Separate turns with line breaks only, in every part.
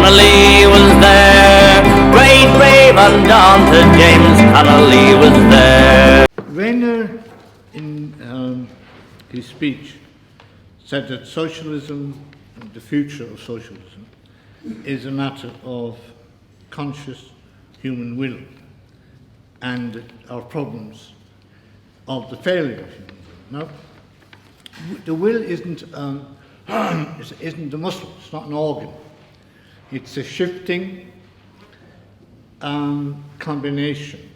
Connolly was there. Great, brave, undaunted James Connolly was there.
Rayner, in his speech, said that socialism, the future of socialism, is a matter of conscious human will and our problems of the failure of human will. Now, the will isn't a muscle, it's not an organ. It's a shifting combination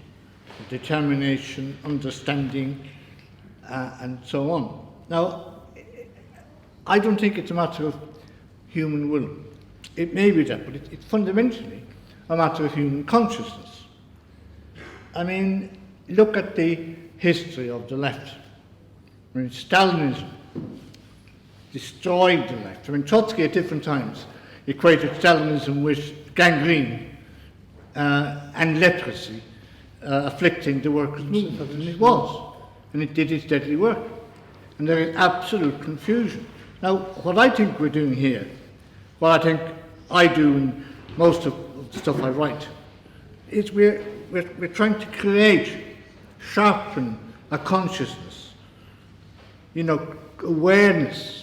of determination, understanding, and so on. Now, I don't think it's a matter of human will. It may be that, but it's fundamentally a matter of human consciousness. I mean, look at the history of the left. I mean, Stalinism destroyed the left. I mean, Trotsky at different times equated Stalinism with gangrene and leprosy afflicting the workers' movement, and it was. And it did its deadly work. And there is absolute confusion. Now, what I think we're doing here, what I think I do in most of the stuff I write, is we're trying to create, sharpen a consciousness, awareness,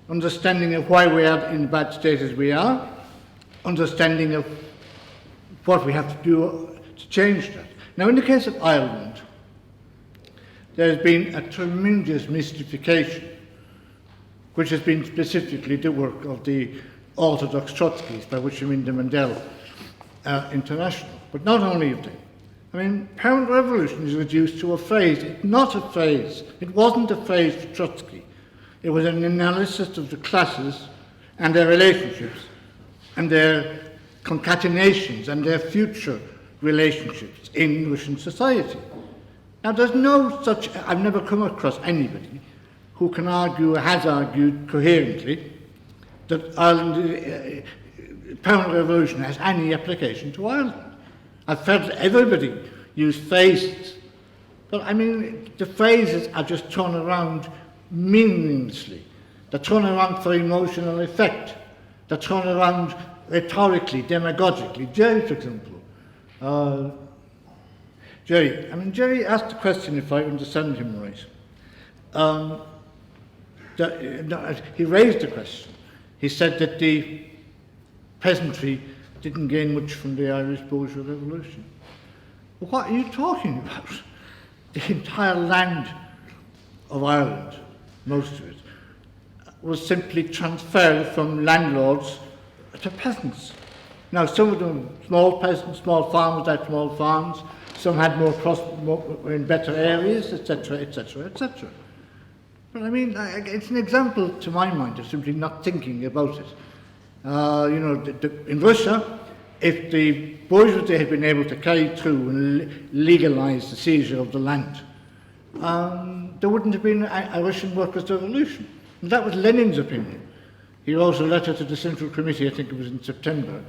understanding of why we are in the bad state as we are, understanding of what we have to do to change that. Now, in the case of Ireland, there has been a tremendous mystification, which has been specifically the work of the orthodox Trotskyists, by which I mean the Mandel International. But not only of them. I mean, permanent revolution is reduced to a phrase. It's not a phrase. It wasn't a phrase for Trotsky. It was an analysis of the classes and their relationships and their concatenations and their future relationships in Russian society. Now, there's no such, I've never come across anybody who can argue or has argued coherently that Ireland, permanent revolution has any application to Ireland. I've felt everybody use phrases, but I mean, the phrases are just thrown around meaninglessly. They're thrown around for emotional effect. They're thrown around rhetorically, demagogically. Jerry, for example. Jerry asked the question, if I understand him right. He raised the question. He said that the peasantry didn't gain much from the Irish bourgeois revolution. Well, what are you talking about? The entire land of Ireland, most of it, was simply transferred from landlords to peasants. Now, some of them small peasants, small farmers had small farms, some had more in better areas, etc., etc., etc. But I mean, it's an example, to my mind, of simply not thinking about it. In Russia, if the bourgeoisie had been able to carry through and legalise the seizure of the land, there wouldn't have been a Russian workers' revolution. And that was Lenin's opinion. He wrote a letter to the Central Committee, I think it was in September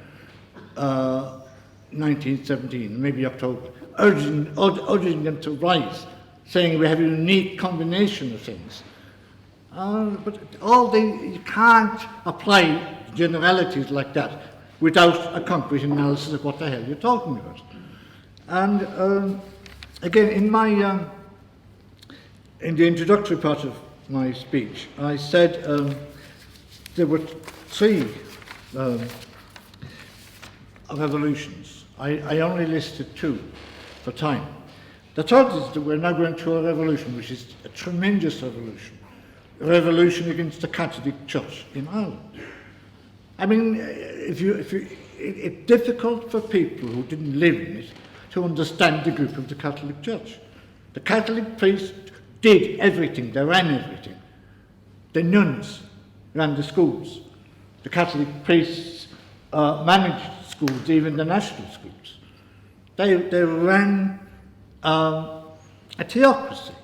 1917, maybe October, urging them to rise, saying we have a unique combination of things. But you can't apply generalities like that without a concrete analysis of what the hell you're talking about. And again, in the introductory part of my speech, I said there were three revolutions. I only listed two for time. The third is that we're now going through a revolution, which is a tremendous revolution. A revolution against the Catholic Church in Ireland. I mean, it's difficult for people who didn't live in it to understand the grip of the Catholic Church. The Catholic priests did everything, they ran everything. The nuns ran the schools. The Catholic priests managed schools, even the national schools. They ran a theocracy.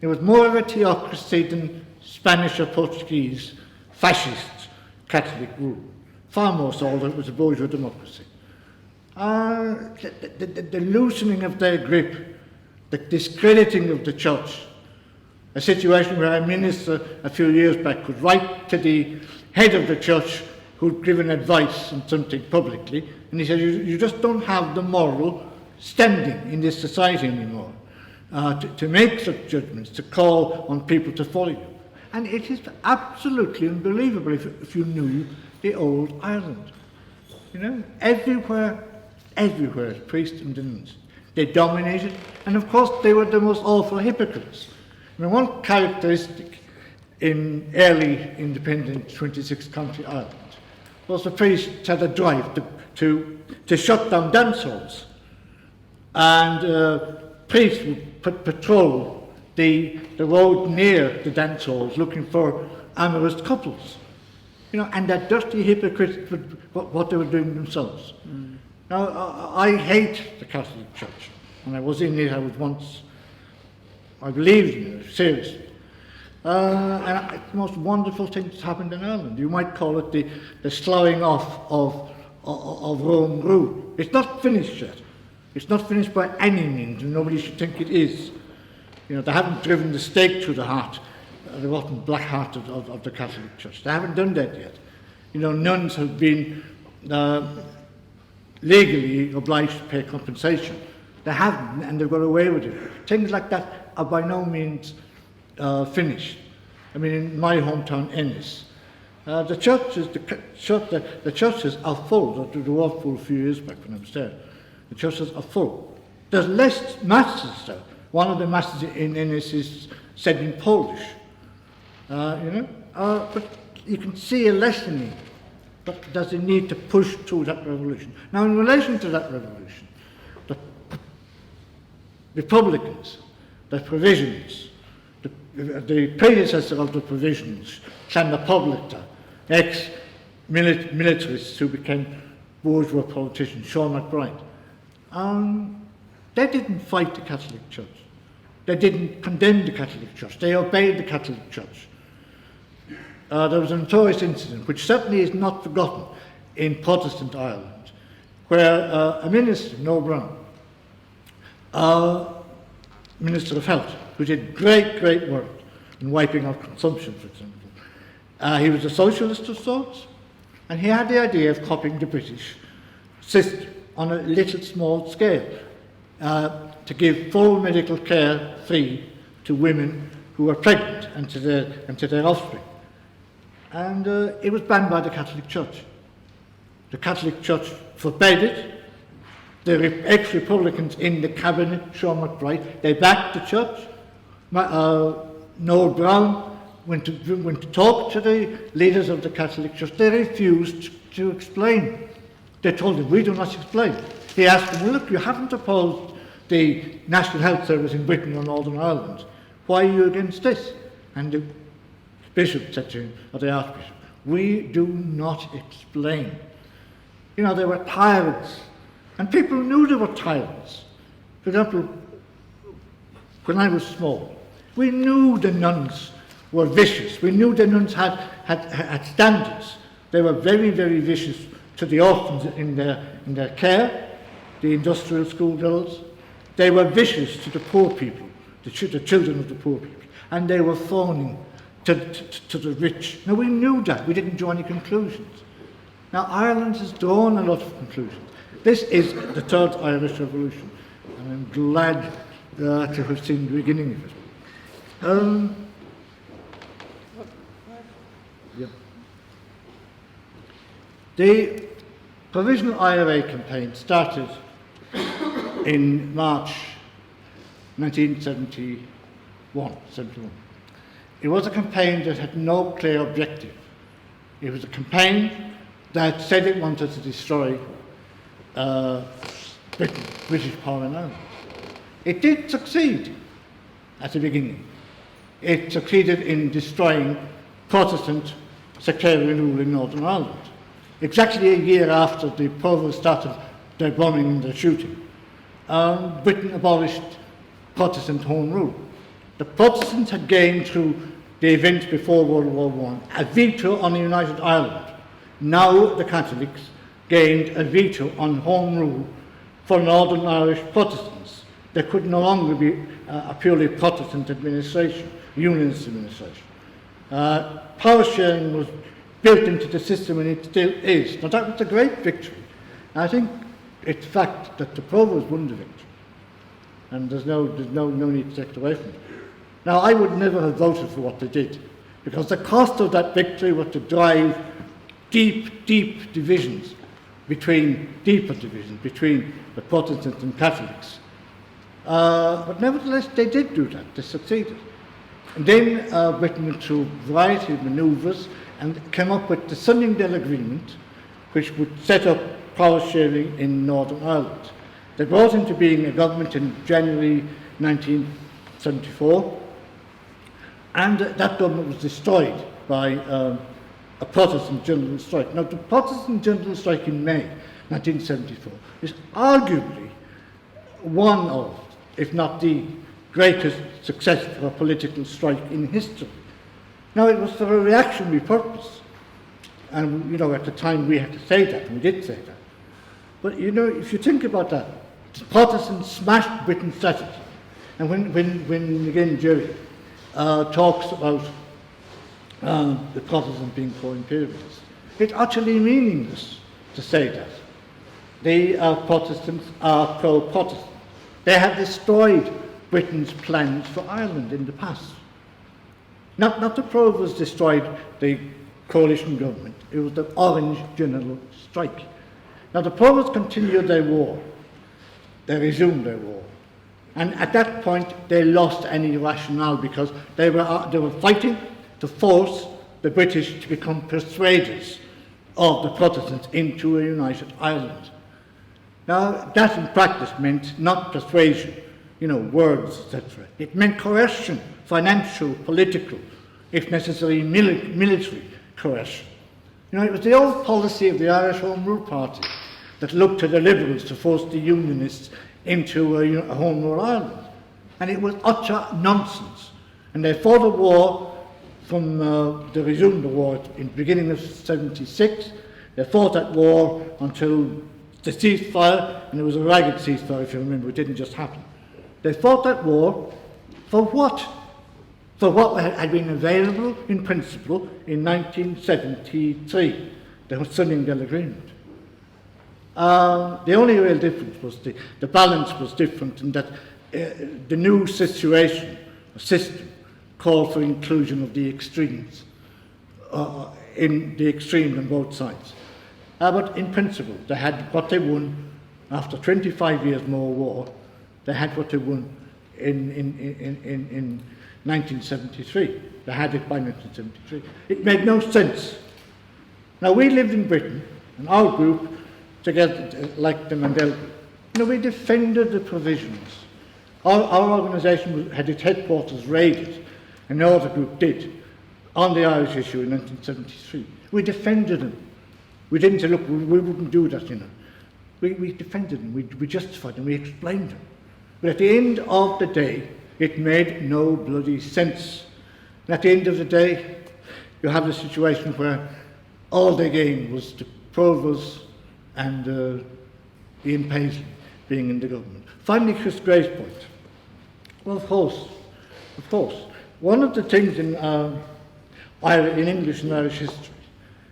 It was more of a theocracy than Spanish or Portuguese fascist Catholic rule. Far more so than it was a bourgeois democracy. The loosening of their grip, the discrediting of the church, a situation where a minister a few years back could write to the head of the church who'd given advice on something publicly, and he said, you just don't have the moral standing in this society anymore to make such judgments, to call on people to follow you. And it is absolutely unbelievable if you knew the old Ireland. You know, everywhere, priests and nuns. They dominated, and of course they were the most awful hypocrites. I mean, one characteristic in early independent 26th county Ireland was the priests had a drive to shut down dance halls. And priests would patrol the road near the dance halls looking for amorous couples. You know, and that dirty hypocrites what they were doing themselves. Now, I hate the Catholic Church, and I was in it. I believed in it seriously. And it's the most wonderful thing that's happened in Ireland. You might call it the slowing off of Rome rule. It's not finished yet. It's not finished by any means, and nobody should think it is. You know, they haven't driven the stake through the heart, the rotten black heart of the Catholic Church. They haven't done that yet. You know, nuns have been legally obliged to pay compensation. They haven't, and they've got away with it. Things like that are by no means finished. I mean, in my hometown, Ennis, the churches are full. They were full a few years back when I was there. The churches are full. There's less masses there. One of the masses in Ennis is said in Polish. But you can see a lessening. But there's a need to push through that revolution. Now, in relation to that revolution, the Republicans, the Provisions, the predecessor of the Provisions, Clan Republica, ex-militarists who became bourgeois politicians, Sean McBride, they didn't fight the Catholic Church. They didn't condemn the Catholic Church. They obeyed the Catholic Church. There was a notorious incident, which certainly is not forgotten, in Protestant Ireland, where a minister, Noel Brown, Minister of Health, who did great work in wiping out consumption, for example. He was a socialist of sorts, and he had the idea of copying the British system on a little small scale, to give full medical care free to women who were pregnant and to their offspring. And it was banned by the Catholic Church. The Catholic Church forbade it. The ex-Republicans in the cabinet, Sean McBride, they backed the church. Noel Brown went to talk to the leaders of the Catholic Church. They refused to explain. They told him, we do not explain. He asked them, well, look, you haven't opposed the National Health Service in Britain or Northern Ireland. Why are you against this? And the bishop said to him, or the archbishop, we do not explain. You know, they were tyrants. And people knew they were tyrants. For example, when I was small, we knew the nuns were vicious. We knew the nuns had standards. They were very vicious to the orphans in their care, the industrial school girls. They were vicious to the poor people, the children of the poor people. And they were fawning to the rich. Now, we knew that. We didn't draw any conclusions. Now, Ireland has drawn a lot of conclusions. This is the Third Irish Revolution, and I'm glad to have seen the beginning of it. The Provisional IRA campaign started in March 1971. It was a campaign that had no clear objective. It was a campaign that said it wanted to destroy Britain, British power in Ireland. It did succeed at the beginning. It succeeded in destroying Protestant sectarian rule in Northern Ireland. Exactly a year after the Provost started their bombing and their shooting, Britain abolished Protestant home rule. The Protestants had gained through the events before World War I a veto on the United Ireland. Now the Catholics gained a veto on home rule for Northern Irish Protestants. There could no longer be a purely Protestant administration, unionist administration. Power sharing was built into the system, and it still is. Now, that was a great victory. I think it's fact that the Provost won the victory, and there's no need to take it away from it. Now, I would never have voted for what they did, because the cost of that victory was to drive deep divisions between the Protestants and Catholics. But nevertheless, they did do that. They succeeded. And then Britain went through a variety of manoeuvres and came up with the Sunningdale Agreement, which would set up power sharing in Northern Ireland. They brought into being a government in January 1974, and that government was destroyed by a Protestant general strike. Now, the Protestant general strike in May 1974 is arguably one of, if not the greatest success for a political strike in history. Now, it was for a reactionary purpose, and at the time we had to say that, and we did say that. But if you think about that, the Protestants smashed Britain's strategy, and when again Jerry talks about the Protestants being pro-imperialists, it's utterly meaningless to say that. The Protestants are pro-Protestant. They have destroyed Britain's plans for Ireland in the past. Not the Provost destroyed the coalition government, it was the Orange General Strike. Now, the Provost continued their war. They resumed their war. And at that point, they lost any rationale, because they were fighting to force the British to become persuaders of the Protestants into a united Ireland. Now, that in practice meant not persuasion, words, etc. It meant coercion, financial, political, if necessary, military coercion. It was the old policy of the Irish Home Rule Party that looked to the Liberals to force the Unionists into a Home Rule Ireland. And it was utter nonsense. And they fought a war they resumed the war in the beginning of 76. They fought that war until the ceasefire, and it was a ragged ceasefire, if you remember. It didn't just happen. They fought that war for what? For what had been available in principle in 1973, the Sunningdale Agreement. The only real difference was the balance was different, in that the new system called for inclusion of the extremes, in the extremes on both sides. But in principle, they had what they won after 25 years more war. They had what they won in 1973. They had it by 1973. It made no sense. Now, we lived in Britain, and our group, together like the Mandela Group, we defended the provisions. Our organisation had its headquarters raided, and the other group did, on the Irish issue in 1973. We defended them. We didn't say, look, we wouldn't do that, We defended them, we justified them, we explained them. But at the end of the day, it made no bloody sense. And at the end of the day, you have a situation where all they gained was the Provost and Ian Paisley being in the government. Finally, Chris Gray's point. Well, of course. One of the things in English and Irish history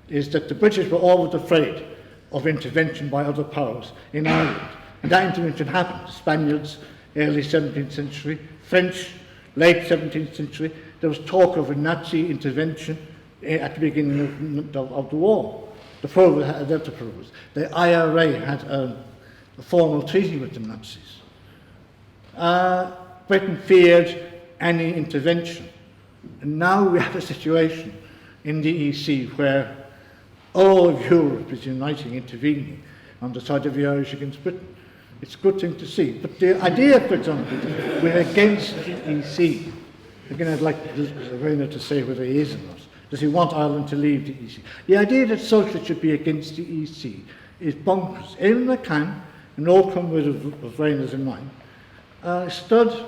is that the British were always afraid of intervention by other powers in Ireland. And that intervention happened. The Spaniards, early 17th century, French, late 17th century. There was talk of a Nazi intervention at the beginning of the war. The IRA had a formal treaty with the Nazis. Britain feared any intervention. And now we have a situation in the EC where all of Europe is uniting, intervening on the side of the Irish against Britain. It's a good thing to see. But the idea, for example, we're against the EC. Again, I'd like Rainer to say whether he is or not. Does he want Ireland to leave the EC? The idea that socialists should be against the EC is bonkers. Eamon McCann, an old comrade of Rainer's and mine, stood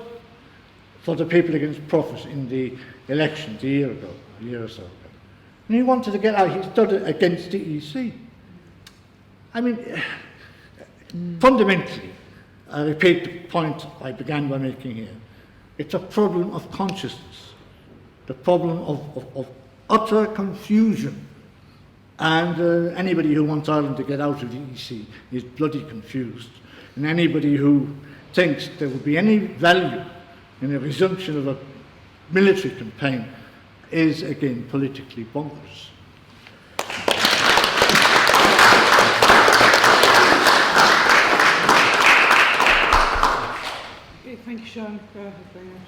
for the People Against Profit in the elections a year or so ago. And he wanted to get out. He stood against the EC. I mean, fundamentally, I repeat the point I began by making here. It's a problem of consciousness, the problem of utter confusion And anybody who wants Ireland to get out of the EC is bloody confused. And anybody who thinks there would be any value in a resumption of a military campaign is, again, politically bonkers.
Okay, thank you, Sean. Go ahead, Brian.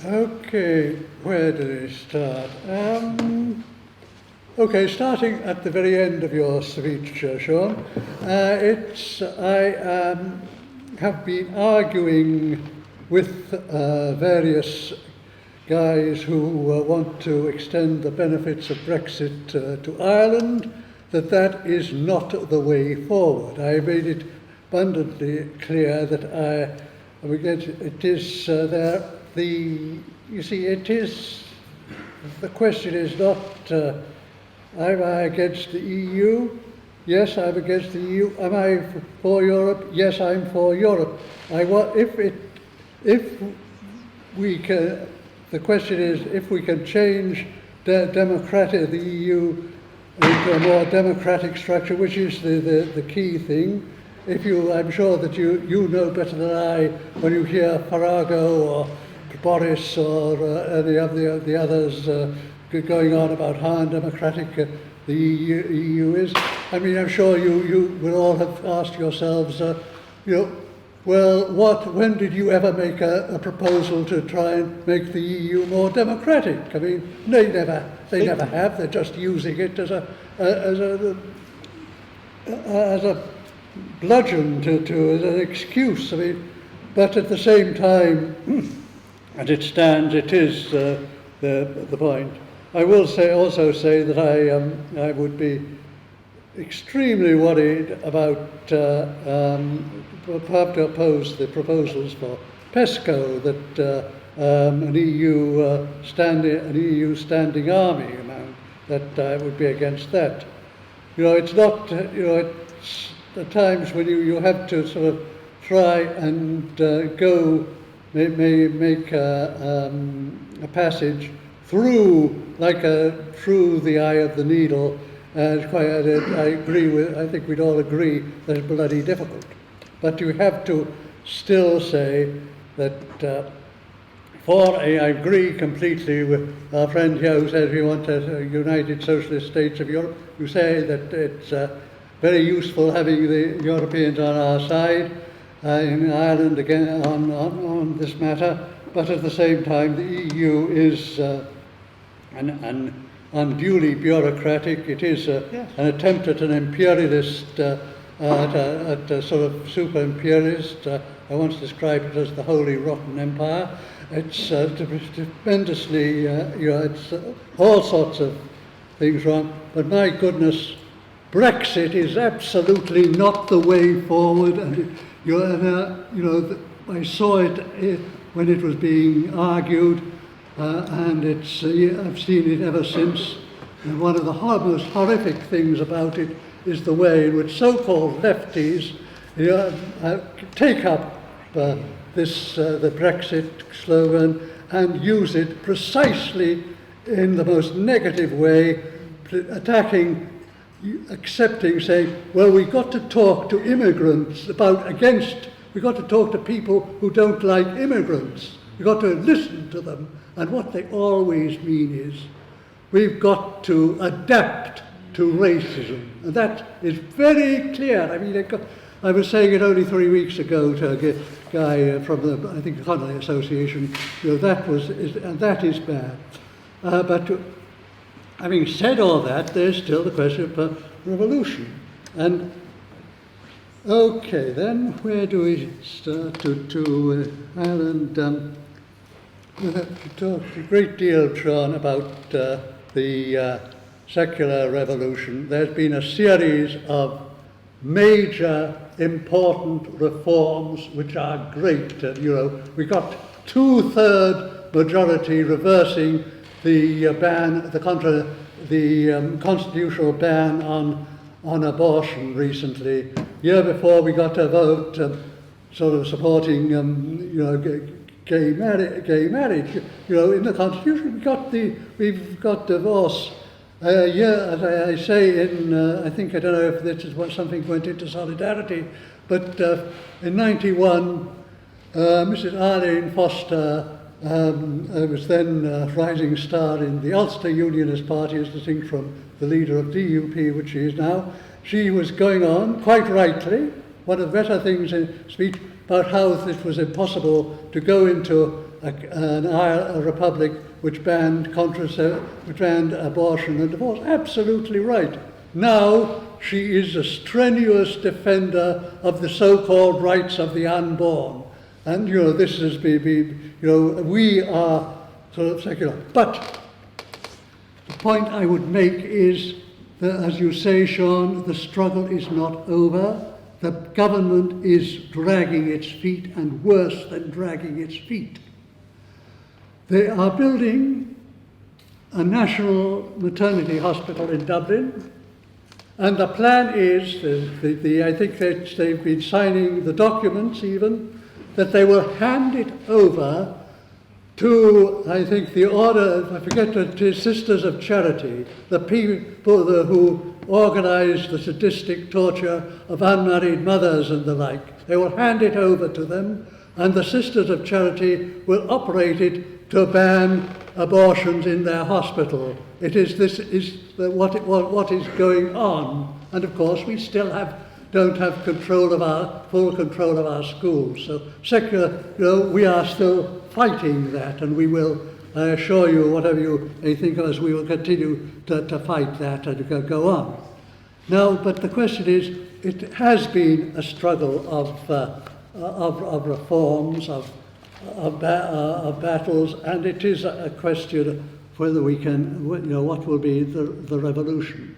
Okay, where do we start? Okay, starting at the very end of your speech, Sean, I have been arguing with various guys who want to extend the benefits of Brexit to Ireland, that is not the way forward. I made it abundantly clear that it is the question is not, am I against the EU? Yes, I'm against the EU. Am I for Europe? Yes, I'm for Europe. The question is if we can change the EU into a more democratic structure, which is the key thing. I'm sure that you know better than I when you hear Farrago or Boris or any of the others going on about how undemocratic the EU is. I mean, I'm sure you will all have asked yourselves, when did you ever make a proposal to try and make the EU more democratic? I mean, they never have. They're just using it as a bludgeon as an excuse. I mean, but at the same time, as it stands, it is the point. I will also say that I would be extremely worried about have to oppose the proposals for PESCO that an EU standing army amount, that I would be against that. It's not. It's at times when you have to sort of try and make a passage through through the eye of the needle. I think we'd all agree that it's bloody difficult. But you have to still say that I agree completely with our friend here who says we want a united socialist states of Europe. You say that it's very useful having the Europeans on our side, in Ireland again on this matter, but at the same time the EU is an unduly bureaucratic. It is an attempt at an imperialist, at a sort of super imperialist. I once described it as the Holy Rotten Empire. It's tremendously, it's all sorts of things wrong. But my goodness, Brexit is absolutely not the way forward. And I saw it when it was being argued. And I've seen it ever since. And one of the most horrific things about it is the way in which so-called lefties take up the Brexit slogan and use it precisely in the most negative way, attacking, accepting, saying, well, we've got to talk to immigrants we've got to talk to people who don't like immigrants. We've got to listen to them. And what they always mean is, we've got to adapt to racism. And that is very clear. I mean, I was saying it only 3 weeks ago to a guy from the Connolly Association, that is bad. But having said all that, there's still the question of revolution. And okay, then where do we start to Ireland? We have talked a great deal, Sean, about the secular revolution. There's been a series of major, important reforms which are great. We got 2/3 majority reversing the constitutional ban on abortion recently. Year before, we got a vote sort of supporting gay marriage. In the Constitution, we've got divorce Yeah, as I say, I think, I don't know if this is what something went into solidarity, but in '91, Mrs. Arlene Foster was then rising star in the Ulster Unionist Party, as distinct from the leader of DUP, which she is now. She was going on, quite rightly, one of the better things in speech, about how it was impossible to go into a republic which banned abortion and divorce. Absolutely right. Now she is a strenuous defender of the so-called rights of the unborn. And, this is, we are sort of secular. But the point I would make is that, as you say, Sean, the struggle is not over. The government is dragging its feet, and worse than dragging its feet. They are building a national maternity hospital in Dublin, and the plan is, I think that they've been signing the documents even, that they will hand it over to, I think, the order, I forget, the Sisters of Charity, the people who organise the sadistic torture of unmarried mothers and the like. They will hand it over to them, and the Sisters of Charity will operate it to ban abortions in their hospital. What is going on, and of course we still don't have full control of our schools. So secular, we are still fighting that, and we will. I assure you, whatever you may think of us, we will continue to fight that and go on. Now, but the question is, it has been a struggle of reforms, of battles, and it is a question of whether we can, what will be the revolution.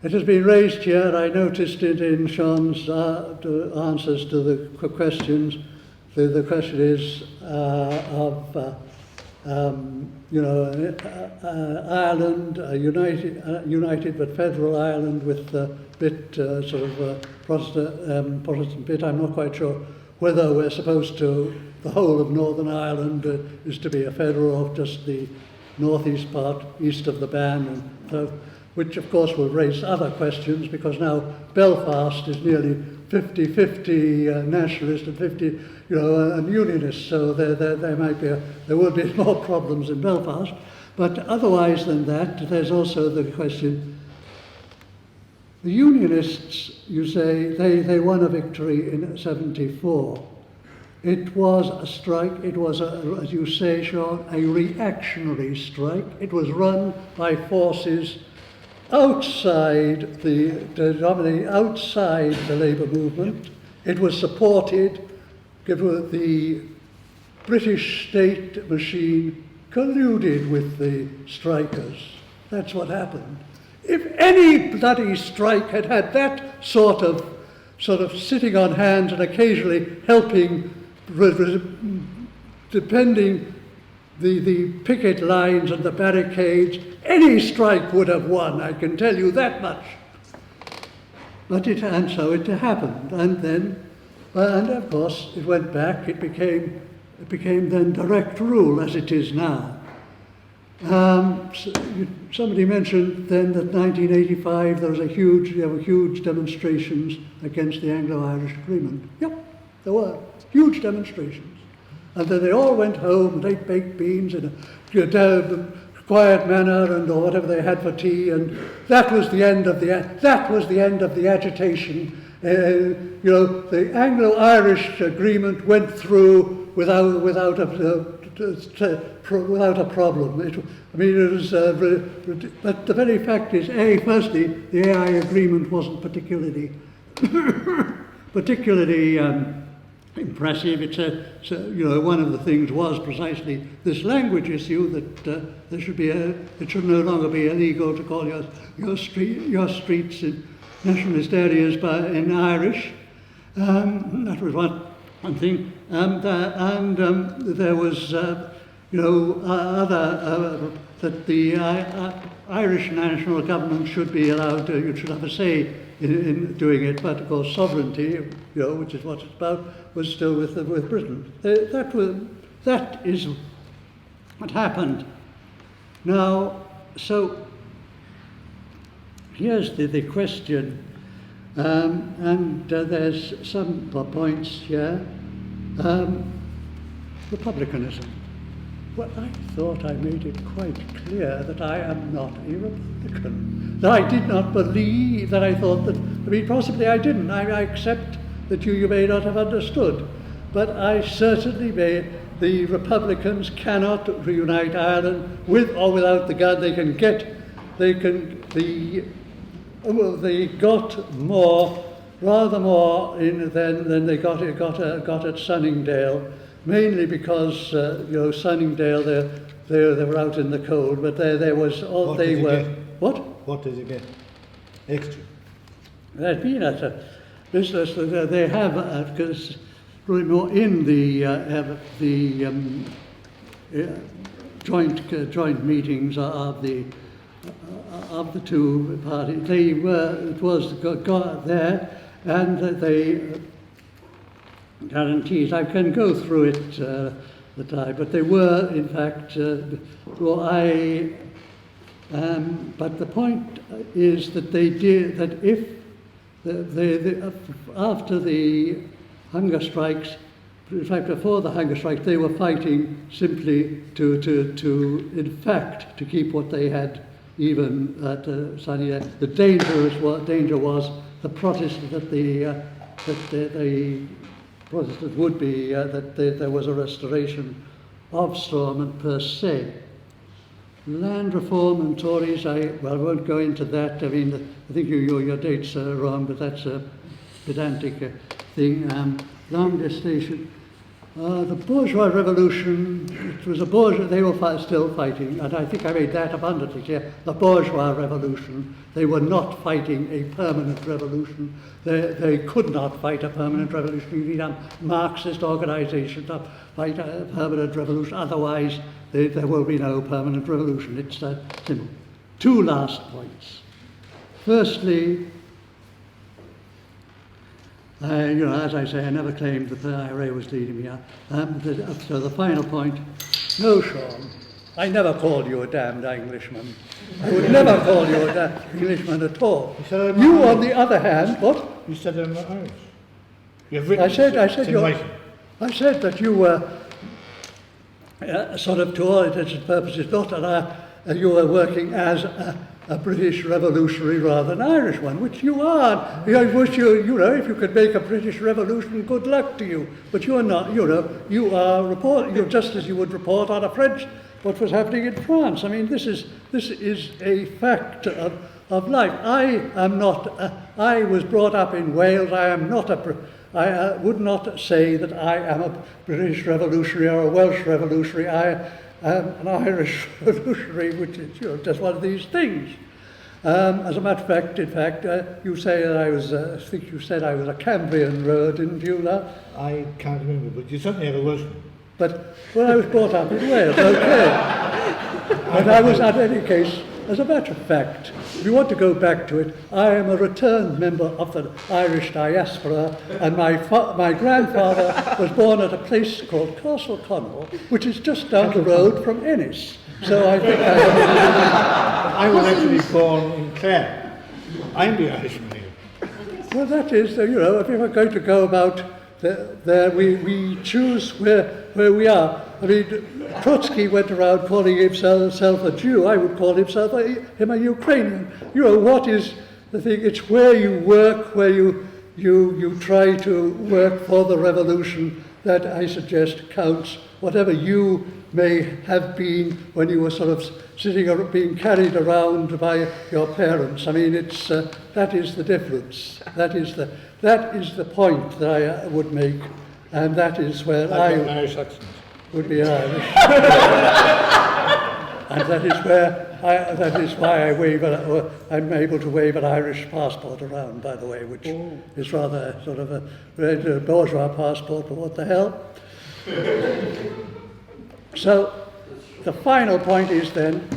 It has been raised here, I noticed it in Sean's answers to the questions. The question is Ireland, united but federal Ireland with a bit Protestant bit. I'm not quite sure whether we're supposed to, the whole of Northern Ireland is to be a federal, or just the northeast part, east of the Bann, and so, which of course will raise other questions, because now Belfast is nearly 50-50 nationalist and 50, and unionist, so there will be more problems in Belfast. But otherwise than that, there's also the question, the unionists, you say, they won a victory in '74. It was a strike, it was, as you say, Sean, a reactionary strike. It was run by forces outside outside the labour movement. It was supported, the British state machine colluded with the strikers. That's what happened. If any bloody strike had had that sort of sitting on hands and occasionally helping, depending the picket lines and the barricades, any strike would have won, I can tell you that much. But so it happened, and then, and of course it went back, it became then direct rule as it is now. Somebody mentioned then that 1985 there were huge demonstrations against the Anglo-Irish Agreement. Yep, there were huge demonstrations. And then they all went home and ate baked beans in a quiet manner, and or whatever they had for tea, and that was the end of the agitation. The Anglo-Irish Agreement went through without a problem. It was, but the very fact is, firstly, the AI agreement wasn't particularly impressive. One of the things was precisely this language issue, that there should be it should no longer be illegal to call your streets in nationalist areas in Irish. That was one thing, and there was that the Irish national government should be allowed to, you should have a say in doing it, but of course sovereignty, which is what it's about, was still with Britain. That is what happened. Now, so here's the question, and there's some points here. Republicanism. Well, I thought I made it quite clear that I am not a Republican. That I did not believe, that I thought that, I mean, possibly I didn't. I accept that you may not have understood. But I certainly may. The Republicans cannot reunite Ireland with or without the gun. They got more, rather more than they got at Sunningdale, mainly because Sunningdale they were out in the cold, but there was all
what
they
did
were.
Get?
What?
What did you get? Extra.
There's been a business that they have because really more in the joint meetings of the two parties. It was got there, and they guarantees. I can go through it but they were in fact. But the point is that they did that if after the hunger strikes, in fact before the hunger strikes, they were fighting simply to in fact to keep what they had even at Sunningdale. The danger was the Protestant that the Protestant would be that there was a restoration of Stormont per se. Land reform and Tories, I won't go into that. I mean, I think your dates are wrong, but that's a pedantic thing. Long gestation. The bourgeois revolution, it was a bourgeois, they were still fighting, and I think I made that abundantly clear. The bourgeois revolution, they were not fighting a permanent revolution. They could not fight a permanent revolution. You need a Marxist organisation to fight a permanent revolution, otherwise there will be no permanent revolution. It's that simple. Two last points. Firstly, as I say, I never claimed that the IRA was leading me. So the final point, no, Sean, I never called you a damned Englishman. I would never call you a damned Englishman at all. You, on the other hand, what?
You said I'm not Irish. You've written
I said that you were sort of, to all intents and purposes, not you were working as a British revolutionary rather than an Irish one, which you are. If you could make a British revolution, good luck to you. But you are not. You are just as you would report on what was happening in France. I mean, this is a fact of life. I am not. I was brought up in Wales. I am not I would not say that I am a British revolutionary or a Welsh revolutionary. I am an Irish revolutionary, which is just one of these things. As a matter of fact, you say that I was. I think you said I was a Cambrian rower, didn't you?
I can't remember, but you certainly have a Welsh.
But I was brought up in Wales, okay. But I was, in any case, as a matter of fact, if you want to go back to it, I am a returned member of the Irish diaspora, and my grandfather was born at a place called Castle Connell, which is just down the road from Ennis. So I think
I was actually born in Clare. I'm the Irishman here.
Well, that is, if you were going to go about there, we choose where we are. I mean, Trotsky went around calling himself a Jew. I would call him a Ukrainian. What is the thing? It's where you work, where you try to work for the revolution that I suggest counts. Whatever you may have been when you were sort of being carried around by your parents. I mean, it's that is the difference. That is the point that I would make, and that is where
an Irish accent.
Would be Irish, and that is why I'm able to wave an Irish passport around. By the way, which is rather sort of a bourgeois passport. But what the hell? So, the final point is then,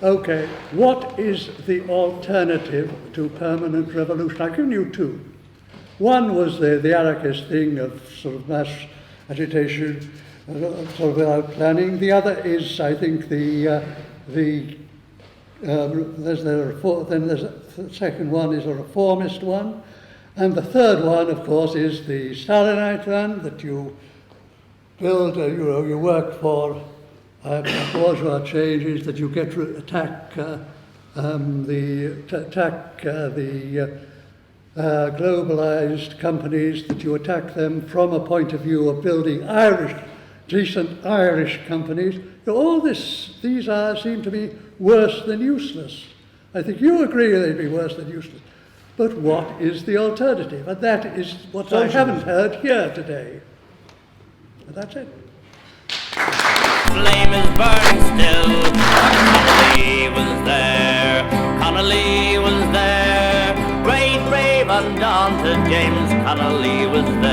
okay, what is the alternative to permanent revolution? I've given you two. One was the anarchist thing of sort of mass agitation, sort of without planning. The other is, I think, the then there's the second one is a reformist one, and the third one, of course, is the Stalinite one, that you build, you work for bourgeois changes, that you attack globalized companies, that you attack them from a point of view of building decent Irish companies. All these seem to be worse than useless. I think you agree they'd be worse than useless. But what is the alternative? And that is what I haven't heard here today. And that's it.
Flame is burning still. Connolly was there. Connolly was there. Great, brave, undaunted James Connolly was there.